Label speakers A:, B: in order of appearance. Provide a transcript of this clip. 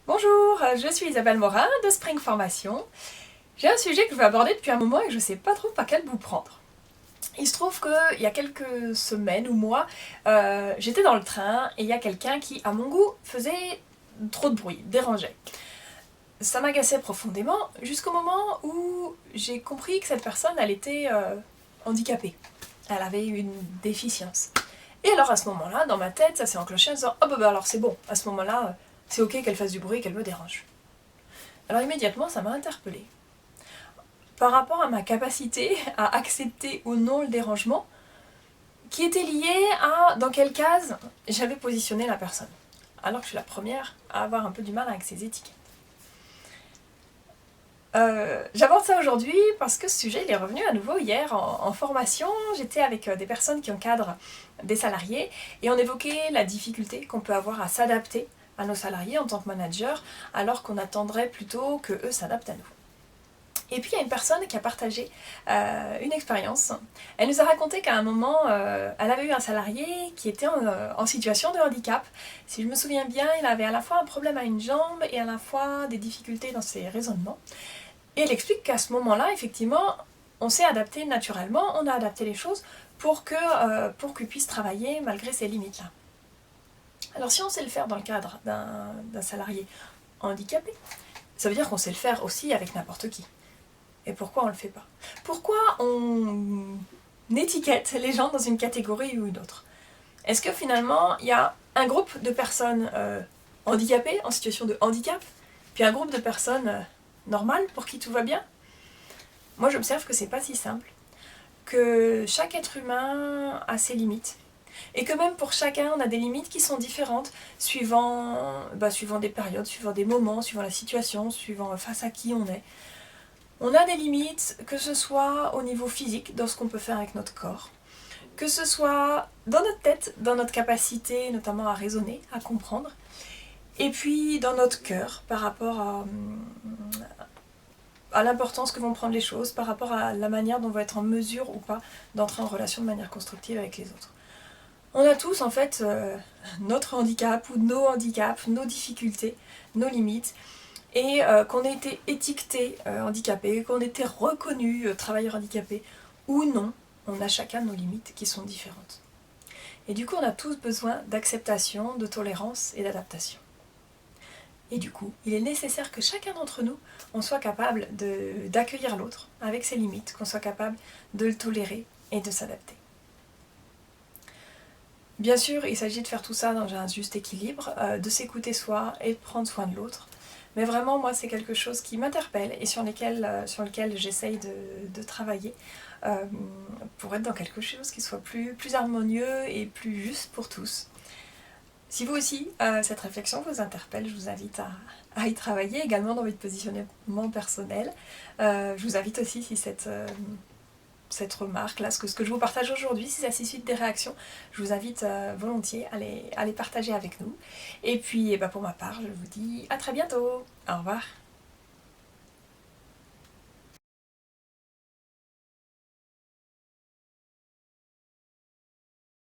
A: Bonjour, je suis Isabelle Morin de Spring Formation. J'ai un sujet que je veux aborder depuis un moment et que je ne sais pas trop par quel bout prendre. Il se trouve qu'il y a quelques semaines ou mois, j'étais dans le train et il y a quelqu'un qui, à mon goût, faisait trop de bruit, dérangeait. Ça m'agaçait profondément jusqu'au moment où j'ai compris que cette personne, elle était handicapée. Elle avait une déficience. Et alors à ce moment-là, dans ma tête, ça s'est enclenché en disant « Oh bah alors c'est bon, à ce moment-là, c'est ok qu'elle fasse du bruit et qu'elle me dérange. » Alors immédiatement, ça m'a interpellée. Par rapport à ma capacité à accepter ou non le dérangement, qui était lié à dans quelle case j'avais positionné la personne. Alors que je suis la première à avoir un peu du mal avec ces étiquettes. J'aborde ça aujourd'hui parce que ce sujet il est revenu à nouveau hier en formation. J'étais avec des personnes qui encadrent des salariés et on évoquait la difficulté qu'on peut avoir à s'adapter à nos salariés en tant que manager alors qu'on attendrait plutôt qu'eux s'adaptent à nous. Et puis il y a une personne qui a partagé une expérience. Elle nous a raconté qu'à un moment, elle avait eu un salarié qui était en situation de handicap. Si je me souviens bien, il avait à la fois un problème à une jambe et à la fois des difficultés dans ses raisonnements. Et elle explique qu'à ce moment-là, effectivement, on s'est adapté naturellement, on a adapté les choses pour qu'il puisse travailler malgré ces limites-là. Alors si on sait le faire dans le cadre d'un salarié handicapé, ça veut dire qu'on sait le faire aussi avec n'importe qui. Et pourquoi on ne le fait pas? Pourquoi on étiquette les gens dans une catégorie ou une autre? Est-ce que finalement, il y a un groupe de personnes handicapées, en situation de handicap, puis un groupe de personnes normales pour qui tout va bien? Moi, j'observe que c'est pas si simple, que chaque être humain a ses limites, et que même pour chacun, on a des limites qui sont différentes, suivant des périodes, suivant des moments, suivant la situation, suivant face à qui on est. On a des limites, que ce soit au niveau physique, dans ce qu'on peut faire avec notre corps, que ce soit dans notre tête, dans notre capacité notamment à raisonner, à comprendre, et puis dans notre cœur, par rapport à l'importance que vont prendre les choses, par rapport à la manière dont on va être en mesure ou pas d'entrer en relation de manière constructive avec les autres. On a tous en fait notre handicap ou nos handicaps, nos difficultés, nos limites, et qu'on ait été étiqueté handicapé, qu'on ait été reconnu travailleur handicapé ou non, on a chacun nos limites qui sont différentes. Et du coup, on a tous besoin d'acceptation, de tolérance et d'adaptation. Et du coup, il est nécessaire que chacun d'entre nous, on soit capable d'accueillir l'autre avec ses limites, qu'on soit capable de le tolérer et de s'adapter. Bien sûr, il s'agit de faire tout ça dans un juste équilibre, de s'écouter soi et de prendre soin de l'autre. Mais vraiment, moi, c'est quelque chose qui m'interpelle et sur lequel j'essaye de travailler pour être dans quelque chose qui soit plus harmonieux et plus juste pour tous. Si vous aussi, cette réflexion vous interpelle, je vous invite à y travailler également dans votre positionnement personnel. Je vous invite aussi, si cette remarque-là, ce que je vous partage aujourd'hui, si ça suscite des réactions, je vous invite volontiers à les partager avec nous. Et puis pour ma part, je vous dis à très bientôt. Au revoir.